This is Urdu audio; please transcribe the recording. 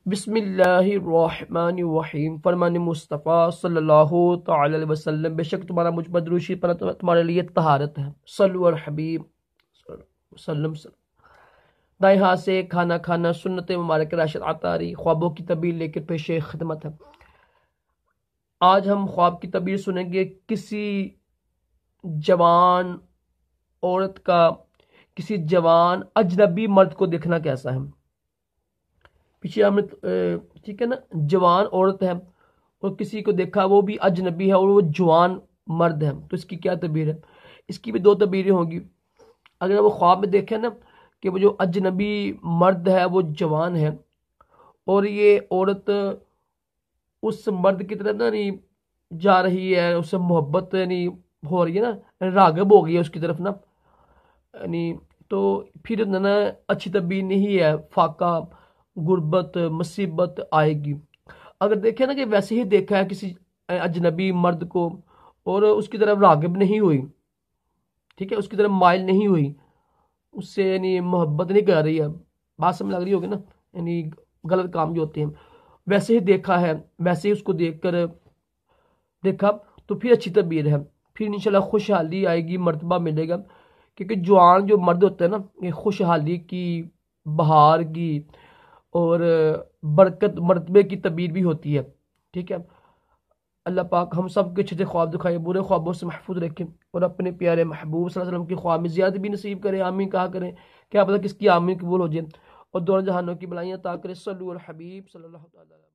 بسم اللہ الرحمن الرحیم۔ فرمان مصطفیٰ صلی اللہ تعالی علیہ وسلم، بے شک تمہارا مجھ پر درود شریف پڑھنا تمہارے لیے طہارت ہے۔ صلو علی الحبیب صلی اللہ علیہ وسلم۔ دائیں ہاتھ سے کھانا کھانا سنت مبارک راشد عطاری، خوابوں کی تعبیر لے کر پیش خدمت ہے۔ آج ہم خواب کی تعبیر سنیں گے۔ کسی جوان عورت کا کسی جوان اجنبی مرد کو دیکھنا کیسا ہے۔ پیچھے ہم ٹھیک ہے نا، جوان عورت ہے اور کسی کو دیکھا وہ بھی اجنبی ہے اور وہ جوان مرد ہے، تو اس کی کیا تعبیر ہے؟ اس کی بھی دو تعبیریں ہوں گی۔ اگر وہ خواب میں دیکھیں نا کہ وہ جو اجنبی مرد ہے وہ جوان ہے اور یہ عورت اس مرد کی طرف نہیں جا رہی ہے، اس سے محبت نہیں ہو رہی ہے نا، راغب ہو گئی ہے اس کی طرف نا، یعنی تو پھر نا اچھی تعبیر نہیں ہے، فاقہ غربت مصیبت آئے گی۔ اگر دیکھیں نا کہ ویسے ہی دیکھا ہے کسی اجنبی مرد کو اور اس کی طرف راغب نہیں ہوئی، ٹھیک ہے، اس کی طرف مائل نہیں ہوئی، اس سے یعنی محبت نہیں کر رہی ہے، بات سمجھ لگ رہی ہوگی نا، یعنی غلط کام جو ہوتے ہیں ویسے ہی دیکھا ہے، ویسے ہی اس کو دیکھ کر دیکھا، تو پھر اچھی تعبیر ہے، پھر انشاءاللہ خوشحالی آئے گی، مرتبہ ملے گا، کیونکہ جوان جو مرد ہوتا ہے نا یہ خوشحالی کی، بہار کی اور برکت مرتبے کی تعبیر بھی ہوتی ہے، ٹھیک ہے۔ اللہ پاک ہم سب کے اچھے سے خواب دکھائے، برے خوابوں سے محفوظ رکھیں اور اپنے پیارے محبوب صلی اللہ علیہ وسلم کی خواب میں زیادہ بھی نصیب کرے، آمین کہا کریں، کیا پتہ کس کی آمین قبول ہو جائے اور دونوں جہانوں کی بلائیاں عطا کرے۔ صلو علی الحبیب صلی اللہ علیہ وسلم۔